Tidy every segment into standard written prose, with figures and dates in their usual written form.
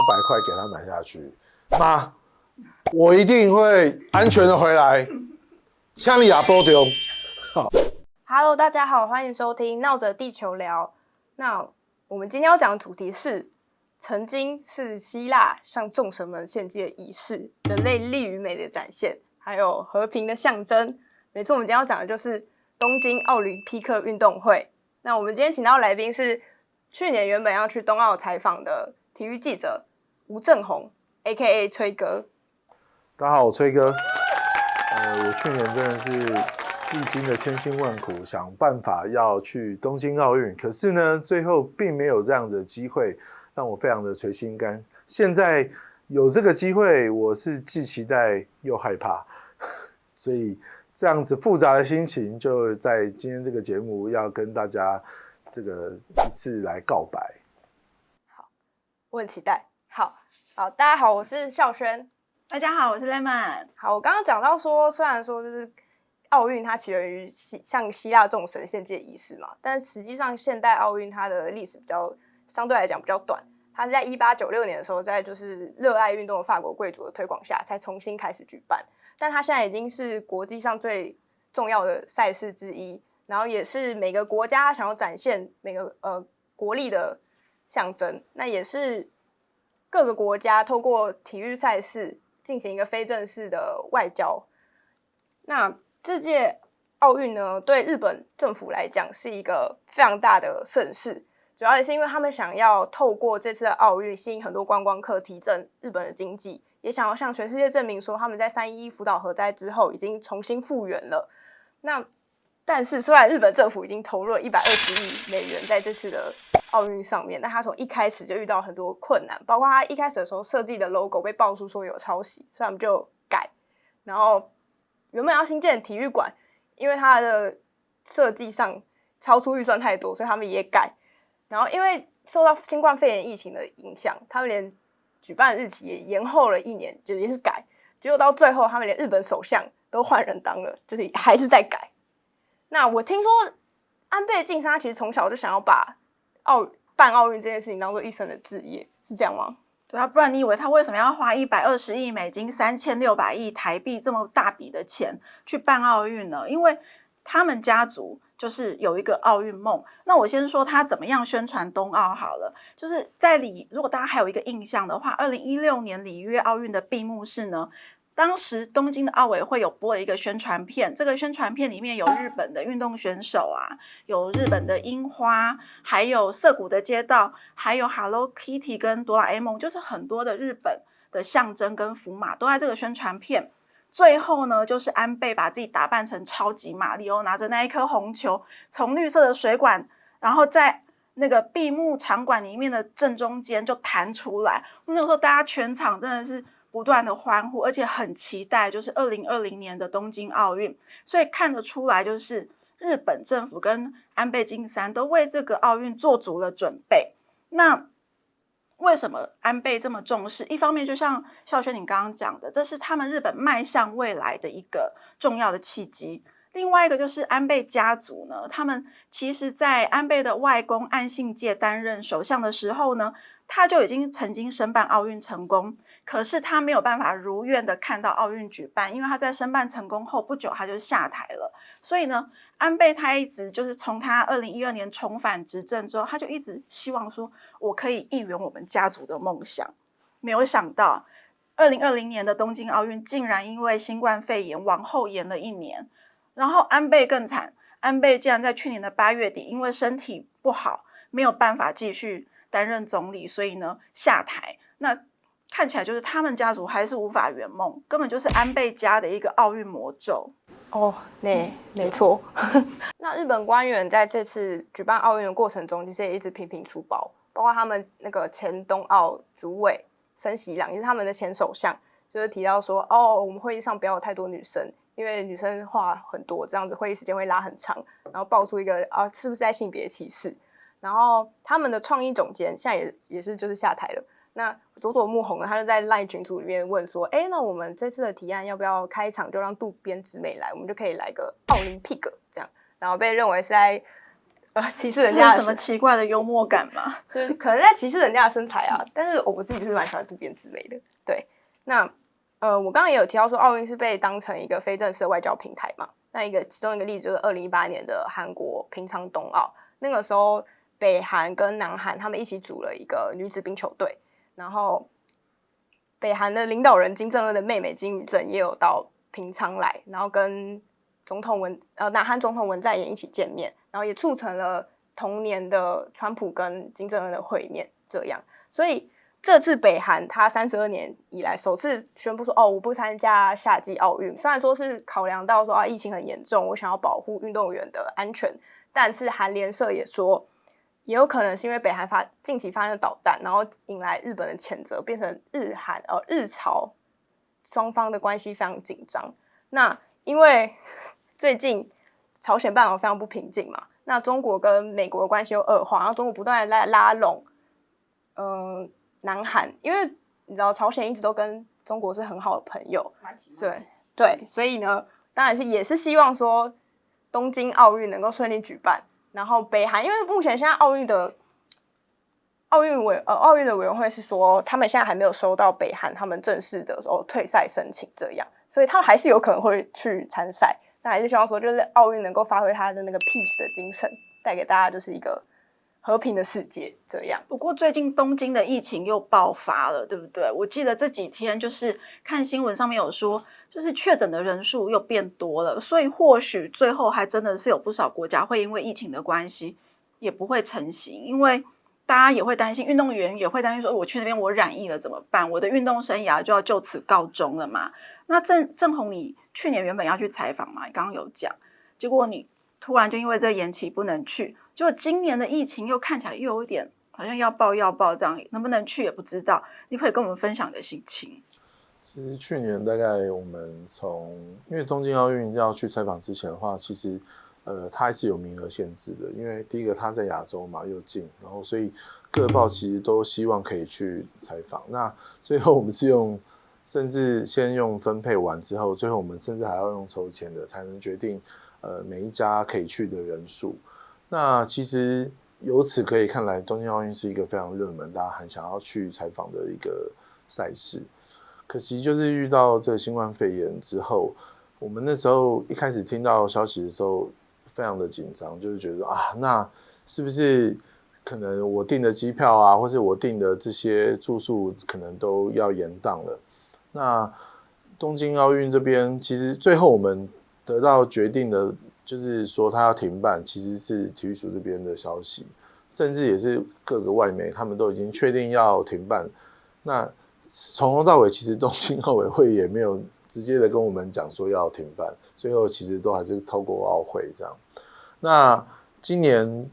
500块给他买下去，妈，我一定会安全的回来。枪里亚波丢。好 ，Hello， 大家好，欢迎收听闹着地球聊。那我们今天要讲的主题是，曾经是希腊向众神们献祭的仪式，人类力与美的展现，还有和平的象征。没错，我们今天要讲的就是东京奥林匹克运动会。那我们今天请到的来宾是去年原本要去冬奥采访的体育记者吴正宏 ，A.K.A. 崔哥。大家好，我崔哥。我去年真的是历经了千辛万苦，想办法要去东京奥运，可是呢，最后并没有这样的机会，让我非常的捶心肝。现在有这个机会，我是既期待又害怕，所以这样子复杂的心情，就在今天这个节目要跟大家这个一次来告白。好，我很期待。好，大家好，我是孝轩。大家好，我是 Lemon。好，我刚刚讲到说，虽然说就是奥运它起源于向希腊众神献祭的仪式嘛，但实际上现代奥运它的历史相对来讲比较短，它是在1896年的时候，在就是热爱运动的法国贵族的推广下，才重新开始举办。但它现在已经是国际上最重要的赛事之一，然后也是每个国家想要展现每个国力的象征。那也是各个国家透过体育赛事进行一个非正式的外交。那这届奥运呢，对日本政府来讲是一个非常大的盛事，主要也是因为他们想要透过这次的奥运吸引很多观光客，提振日本的经济，也想要向全世界证明说他们在3·11福岛核灾之后已经重新复原了。但是虽然日本政府已经投入了120亿美元在这次的奥运上面，但他从一开始就遇到很多困难，包括他一开始的时候设计的 logo 被爆出说有抄袭，所以他们就改。然后原本要新建的体育馆，因为它的设计上超出预算太多，所以他们也改。然后因为受到新冠肺炎疫情的影响，他们连举办日期也延后了1年，就也是改。结果到最后，他们连日本首相都换人当了，就是还是在改。那我听说安倍晋三其实从小就想要把办奥运这件事情当做一生的志业，是这样吗？对啊，不然你以为他为什么要花120亿美金、3600亿台币这么大笔的钱去办奥运呢？因为他们家族就是有一个奥运梦。那我先说他怎么样宣传冬奥好了，就是如果大家还有一个印象的话，2016年里约奥运的闭幕式呢，当时东京的奥委会有播了一个宣传片，这个宣传片里面有日本的运动选手啊，有日本的樱花，还有涩谷的街道，还有 Hello Kitty 跟哆啦 A 梦，就是很多的日本的象征跟符码都在这个宣传片。最后呢，就是安倍把自己打扮成超级马里奥，拿着那一颗红球，从绿色的水管，然后在那个闭幕场馆里面的正中间就弹出来。那时候大家全场真的是不断的欢呼，而且很期待就是2020年的东京奥运，所以看得出来就是日本政府跟安倍晋三都为这个奥运做足了准备。那为什么安倍这么重视？一方面就像孝轩你刚刚讲的，这是他们日本迈向未来的一个重要的契机。另外一个就是安倍家族呢，他们其实在安倍的外公岸信介担任首相的时候呢，他就已经曾经申办奥运成功，可是他没有办法如愿的看到奥运举办，因为他在申办成功后不久他就下台了。所以呢，安倍他一直就是从他2012年重返执政之后，他就一直希望说我可以一圆我们家族的梦想。没有想到2020年的东京奥运竟然因为新冠肺炎往后延了1年，然后安倍更惨，安倍竟然在去年的8月底因为身体不好没有办法继续担任总理，所以呢下台。那看起来就是他们家族还是无法圆梦，根本就是安倍家的一个奥运魔咒。没错。那日本官员在这次举办奥运的过程中，其实也一直频频出包，包括他们那个前冬奥主委森喜朗，也是他们的前首相，就是提到说，我们会议上不要有太多女生，因为女生话很多，这样子会议时间会拉很长，然后爆出一个是不是在性别歧视？然后他们的创意总监现在也是就是下台了。那佐佐木宏呢，他就在 LINE 群组里面问说，那我们这次的提案要不要开场就让渡边直美来，我们就可以来个奥林匹克这样，然后被认为是在歧视人家的这是什么奇怪的幽默感吗？就是可能在歧视人家的身材啊。但是我自己是蛮喜欢渡边直美的。对，那我刚刚也有提到说，奥运是被当成一个非正式的外交平台嘛。那其中一个例子就是2018年的韩国平昌冬奥，那个时候北韩跟南韩他们一起组了一个女子冰球队，然后北韩的领导人金正恩的妹妹金宇镇也有到平昌来，然后跟南韩总统文在寅一起见面，然后也促成了同年的川普跟金正恩的会面，这样。所以这次北韩他32年以来首次宣布说，我不参加夏季奥运。虽然说是考量到说疫情很严重，我想要保护运动员的安全，但是韩联社也说，也有可能是因为北韩近期发生的导弹，然后引来日本的谴责，变成日朝双方的关系非常紧张。那因为最近朝鲜半岛非常不平静嘛，那中国跟美国的关系又恶化，然后中国不断的拉拢南韩，因为你知道朝鲜一直都跟中国是很好的朋友，对，所以呢，当然也是希望说东京奥运能够顺利举办。然后北韩因为目前现在奥运的委员会是说，他们现在还没有收到北韩他们正式的退赛申请，这样，所以他们还是有可能会去参赛。那还是希望说，就是奥运能够发挥它的那个 peace 的精神，带给大家就是一个和平的世界这样。不过最近东京的疫情又爆发了，对不对？我记得这几天就是看新闻上面有说，就是确诊的人数又变多了，所以或许最后还真的是有不少国家会因为疫情的关系也不会成行，因为大家也会担心，运动员也会担心说，我去那边我染疫了怎么办？我的运动生涯就要就此告终了嘛。那郑弘，你去年原本要去采访嘛，你刚刚有讲，结果你突然就因为这个延期不能去，结果今年的疫情又看起来又有一点好像要爆这样，能不能去也不知道，你可以跟我们分享你的心情。其实去年大概我们因为东京奥运要去采访之前的话，其实它还是有名额限制的，因为第一个它在亚洲嘛又近，然后所以各报其实都希望可以去采访。那最后我们是甚至先用分配完之后，最后我们甚至还要用抽签的才能决定每一家可以去的人数。那其实由此可以看来，东京奥运是一个非常热门，大家很想要去采访的一个赛事。可惜就是遇到这个新冠肺炎之后，我们那时候一开始听到消息的时候非常的紧张，就是觉得那是不是可能我订的机票啊，或是我订的这些住宿可能都要延档了。那东京奥运这边其实最后我们得到决定的就是说他要停办，其实是体育署这边的消息，甚至也是各个外媒他们都已经确定要停办。那从头到尾其实东京奥委会也没有直接的跟我们讲说要停办，最后其实都还是透过奥会这样。那今年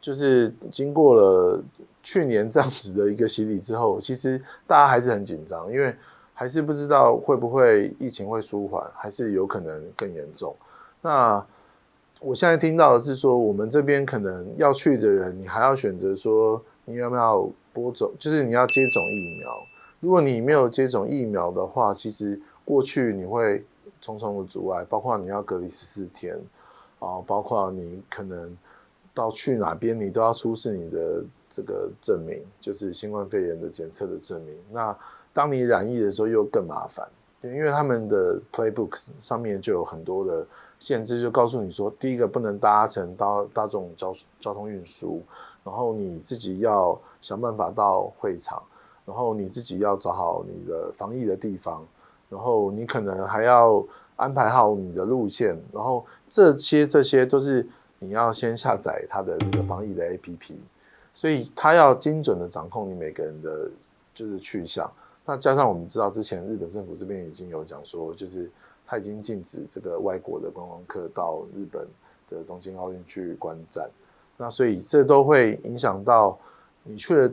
就是经过了去年这样子的一个洗礼之后，其实大家还是很紧张，因为还是不知道会不会疫情会舒缓，还是有可能更严重。那我现在听到的是说，我们这边可能要去的人，你还要选择说你要不要播种，就是你要接种疫苗。如果你没有接种疫苗的话，其实过去你会重重的阻碍，包括你要隔离14天，包括你可能到去哪边你都要出示你的这个证明，就是新冠肺炎的检测的证明。那当你染疫的时候又更麻烦，因为他们的 playbook 上面就有很多的限制，就告诉你说，第一个不能搭乘大众交通运输，然后你自己要想办法到会场，然后你自己要找好你的防疫的地方，然后你可能还要安排好你的路线，然后这些都是你要先下载它的那个防疫的 APP， 所以它要精准的掌控你每个人的就是去向。那加上我们知道之前日本政府这边已经有讲说，就是他已经禁止这个外国的观光客到日本的东京奥运去观战，那所以这都会影响到你去了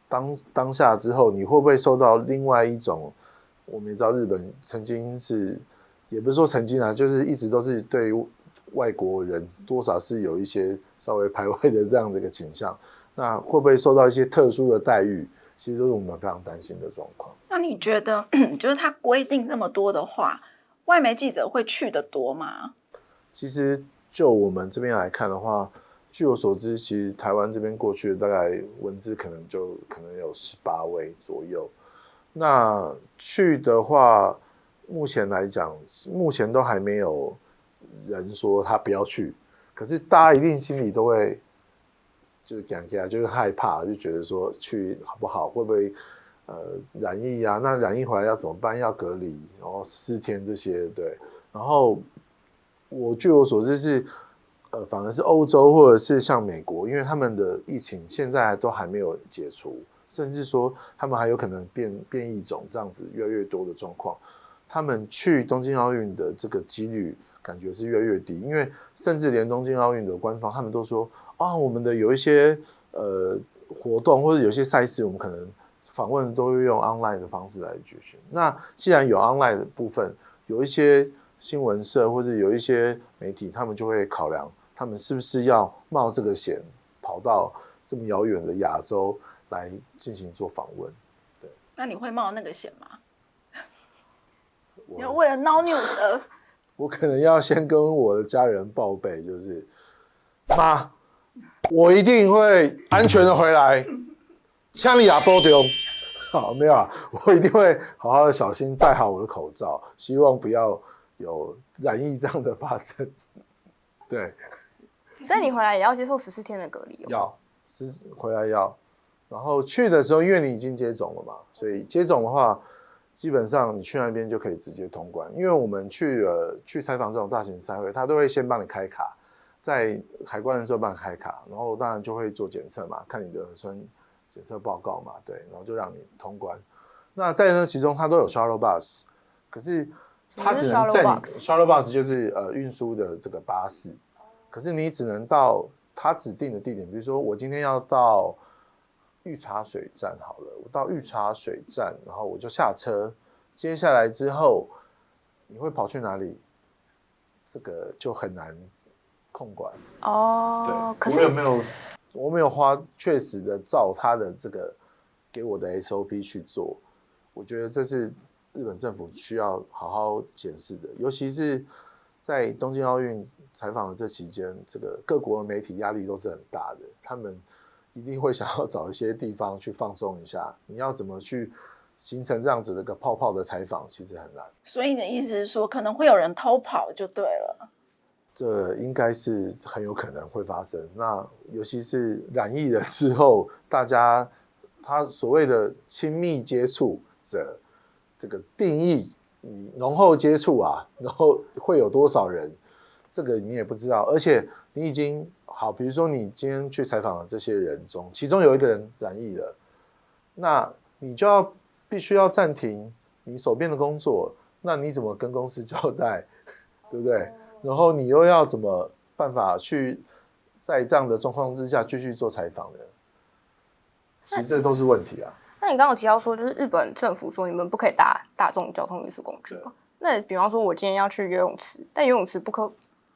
当下之后，你会不会受到另外一种，我们也知道日本曾经是，也不是说曾经啊，就是一直都是对外国人多少是有一些稍微排外的这样的一个倾向，那会不会受到一些特殊的待遇？其实都是我们非常担心的状况。那你觉得，就是他规定这么多的话，外媒记者会去的多吗？其实就我们这边来看的话，据我所知，其实台湾这边过去的大概文字可能有18位左右。那去的话，目前来讲，目前都还没有人说他不要去，可是大家一定心里都会就是感觉就是害怕，就觉得说去好不好，会不会染疫啊？那染疫回来要怎么办？要隔离，然后14天这些，对。然后据我所知是，反而是欧洲或者是像美国，因为他们的疫情现在都还没有解除，甚至说他们还有可能变异种这样子越来越多的状况，他们去东京奥运的这个几率感觉是越来越低，因为甚至连东京奥运的官方他们都说啊，我们的有一些活动或者有些赛事，我们可能访问都会用 online 的方式来举行。那既然有 online 的部分，有一些新闻社或者有一些媒体，他们就会考量，他们是不是要冒这个险，跑到这么遥远的亚洲来进行做访问。对，那你会冒那个险吗？你要为了 Now News 而……我可能要先跟我的家人报备，就是妈，我一定会安全的回来，枪里啊波丢。好，没有啊，我一定会好好的小心戴好我的口罩，希望不要有染疫这样的发生。对，所以你回来也要接受14天的隔离哦。要回来要，然后去的时候，因为你已经接种了嘛，所以接种的话，基本上你去那边就可以直接通关。因为我们去采访这种大型赛会，他都会先帮你开卡，在海关的时候帮你开卡，然后当然就会做检测嘛，看你的核酸检测报告嘛，对，然后就让你通关。那在那其中，它都有 shuttle bus， 可是它只能载你 shuttle bus 就是运输的这个巴士，可是你只能到它指定的地点，比如说我今天要到御茶水站好了，我到御茶水站，然后我就下车，接下来之后你会跑去哪里？这个就很难控管哦。对，可是我没有花确实的照他的这个给我的 SOP 去做，我觉得这是日本政府需要好好检视的，尤其是在东京奥运采访的这期间，这个各国的媒体压力都是很大的，他们一定会想要找一些地方去放松一下。你要怎么去形成这样子的一个泡泡的采访，其实很难。所以你的意思是说，可能会有人偷跑就对了。这应该是很有可能会发生。那尤其是染疫了之后，大家他所谓的亲密接触者这个定义，你浓厚接触啊，然后会有多少人，这个你也不知道。而且你已经好，比如说你今天去采访的这些人中，其中有一个人染疫了，那你就必须要暂停你手边的工作，那你怎么跟公司交代，对不对？然后你又要怎么办法去在这样的状况之下继续做采访呢？其实这都是问题啊。那你刚刚有提到说，就是日本政府说你们不可以搭大众交通运输工具嘛？那比方说，我今天要去游泳池，但游泳池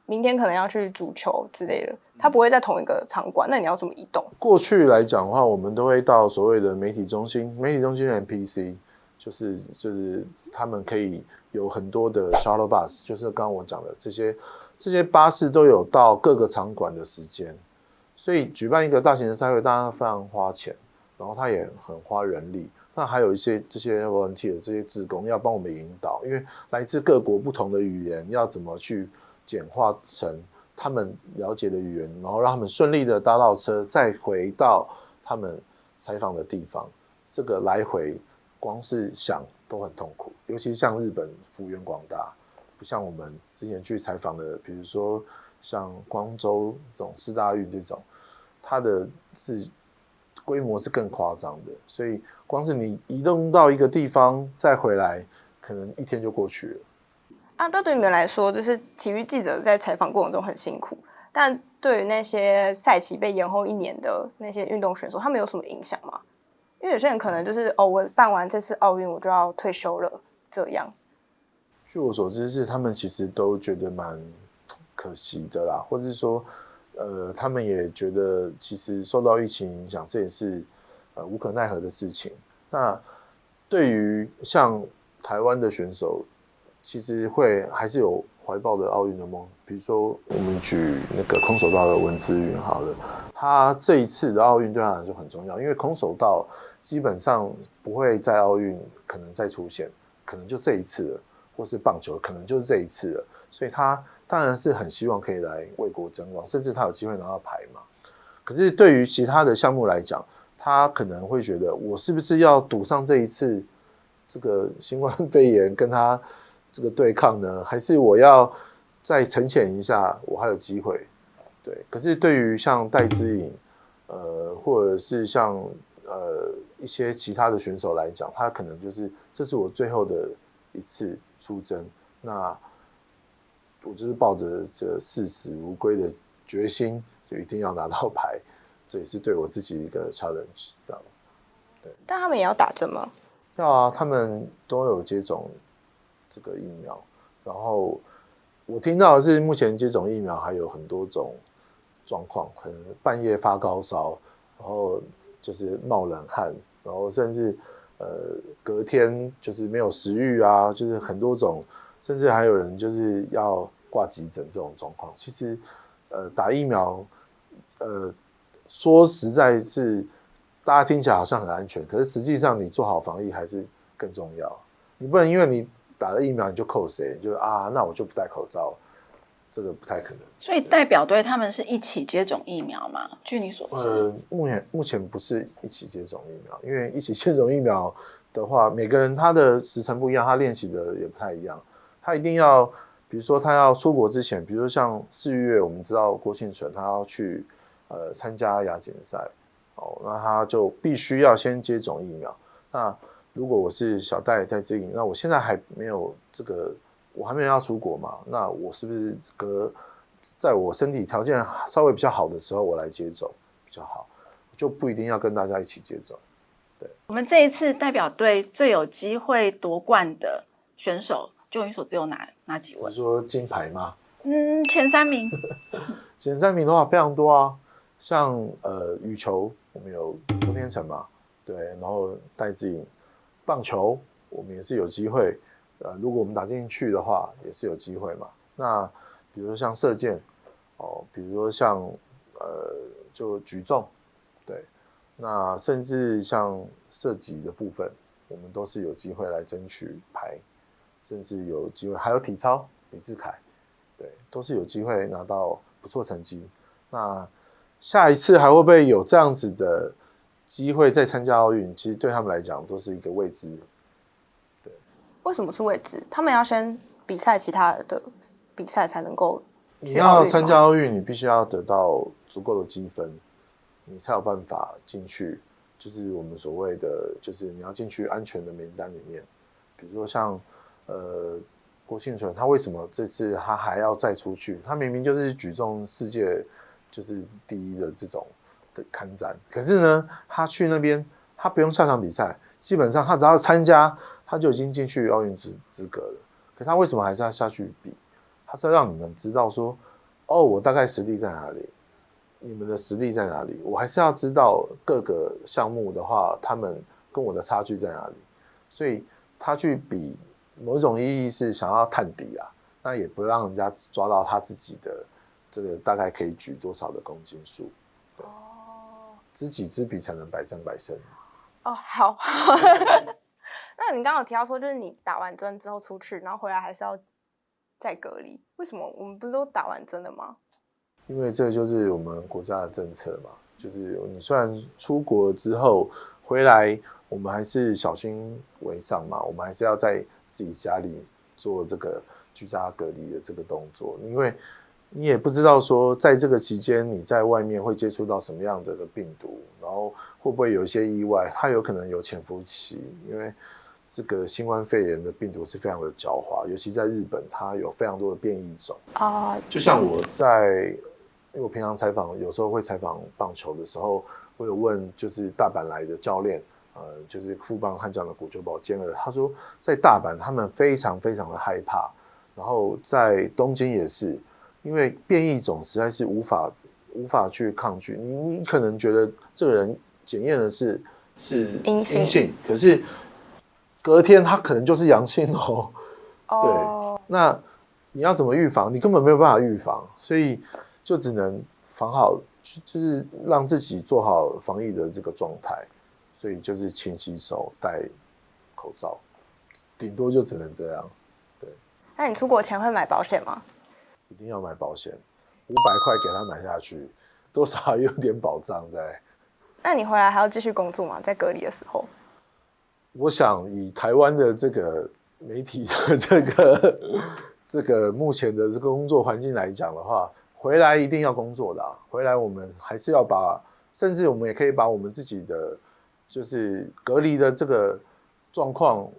明天可能要去足球之类的，它不会在同一个场馆，那你要怎么移动？过去来讲的话，我们都会到所谓的媒体中心的 NPC， 就是他们可以有很多的 shuttle bus， 就是刚刚我讲的这些巴士都有到各个场馆的时间，所以举办一个大型的赛会，当然非常花钱，然后它也很花人力。那还有一些这些 volunteer 这些志工要帮我们引导，因为来自各国不同的语言，要怎么去简化成他们了解的语言，然后让他们顺利的搭到车，再回到他们采访的地方。这个来回光是想都很痛苦，尤其像日本幅员广大，不像我们之前去采访的，比如说像光州这种世大运这种，它的规模是更夸张的，所以光是你移动到一个地方再回来，可能1天就过去了。那对你们来说，就是体育记者在采访过程中很辛苦，但对于那些赛期被延后1年的那些运动选手，他们有什么影响吗？因为有些人可能就是我办完这次奥运我就要退休了，这样。据我所知是他们其实都觉得蛮可惜的啦，或者是说他们也觉得其实受到疫情影响，这也是无可奈何的事情。那对于像台湾的选手，其实还是有怀抱的奥运的梦。比如说，我们举那个空手道的文姿云好了，他这一次的奥运对他来说很重要，因为空手道基本上不会在奥运可能再出现，可能就这一次了，或是棒球可能就是这一次了，所以他当然是很希望可以来为国争光，甚至他有机会拿到牌嘛。可是对于其他的项目来讲，他可能会觉得，我是不是要赌上这一次这个新冠肺炎跟他这个对抗呢？还是我要再沉潜一下，我还有机会？对。可是对于像戴资颖，或者是像一些其他的选手来讲，他可能就是这是我最后的一次出征，那我就是抱着这视死如归的决心，就一定要拿到牌，这也是对我自己一个 challenge 这样子。对，但他们也要打针吗？要啊，他们都有接种这个疫苗。然后我听到的是，目前接种疫苗还有很多种状况，可能半夜发高烧，然后就是冒冷汗，然后甚至隔天就是没有食欲啊，就是很多种，甚至还有人就是要挂急诊这种状况。其实打疫苗说实在是大家听起来好像很安全，可是实际上你做好防疫还是更重要。你不能因为你打了疫苗你就扣谁，就那我就不戴口罩，这个不太可能。所以代表队他们是一起接种疫苗吗？据你所知，目前不是一起接种疫苗，因为一起接种疫苗的话，每个人他的时程不一样，他练习的也不太一样，他一定要，比如说他要出国之前，比如说像4月，我们知道郭婞淳他要去参加亚锦赛，那他就必须要先接种疫苗。那如果我是小戴资颖，那我现在还没有这个，我还没有要出国嘛，那我是不是在我身体条件稍微比较好的时候，我来接种比较好，就不一定要跟大家一起接种。对，我们这一次代表队最有机会夺冠的选手，就你所知有哪几位？你说金牌吗？前3名。前3名的话非常多啊，像羽球我们有周天成嘛，对，然后戴资颖，棒球我们也是有机会，如果我们打进去的话也是有机会嘛。那比如说像射箭，比如说像就举重，对，那甚至像射击的部分，我们都是有机会来争取牌，甚至有机会，还有体操，李智凯，对，都是有机会拿到不错成绩。那下一次还会不会有这样子的机会再参加奥运？其实对他们来讲都是一个未知。对，为什么是未知？他们要先比赛其他的比赛才能够你要参加奥运，你必须要得到足够的积分，你才有办法进去。就是我们所谓的，就是你要进去安全的名单里面。比如说像郭婞淳，他为什么这次他还要再出去？他明明就是举重世界就是第一的这种的看展，可是呢，他去那边他不用下场比赛，基本上他只要参加，他就已经进去奥运资格了。可他为什么还是要下去比？他是要让你们知道说，我大概实力在哪里，你们的实力在哪里，我还是要知道各个项目的话，他们跟我的差距在哪里。所以他去比，某一种意义是想要探底啊，那也不让人家抓到他自己的这个大概可以举多少的公斤数。知己知彼才能百战百胜。好。那你刚刚有提到说，就是你打完针之后出去，然后回来还是要再隔离，为什么？我们不是都打完针了吗？因为这就是我们国家的政策嘛，就是你虽然出国之后回来，我们还是小心为上嘛，我们还是要在自己家里做这个居家隔离的这个动作，因为你也不知道说在这个期间你在外面会接触到什么样的病毒，然后会不会有一些意外，它有可能有潜伏期，因为这个新冠肺炎的病毒是非常的狡猾，尤其在日本，它有非常多的变异种就像我因为我平常采访，有时候会采访棒球的时候，我有问就是大阪来的教练，就是富邦悍将的古久保健二，他说在大阪他们非常非常的害怕，然后在东京也是，因为变异种实在是无法去抗拒。你可能觉得这个人检验的是阴性，可是隔天他可能就是阳性哦。对，那你要怎么预防？你根本没有办法预防，所以就只能防好，就是让自己做好防疫的这个状态。所以就是勤洗手、戴口罩，顶多就只能这样。对。那你出国前会买保险吗？一定要买保险，500块给他买下去，多少有点保障在。那你回来还要继续工作吗？在隔离的时候？我想以台湾的这个媒体的这个目前的这个工作环境来讲的话，回来一定要工作的啊。回来我们还是要甚至我们也可以把我们自己的就是隔离的这个状况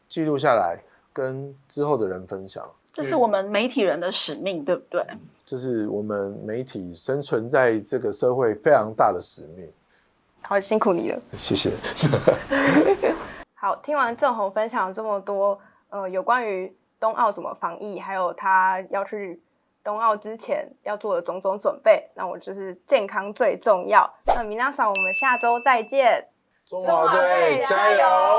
记录下来，跟之后的人分享。这是我们媒体人的使命，对不对？这是我们媒体生存在这个社会非常大的使命。好，辛苦你了。谢谢。好，听完郑弘分享这么多，有关于冬奥怎么防疫，还有他要去冬奥之前要做的种种准备，那我就是健康最重要。那皆さん，我们下周再见。中华队加油！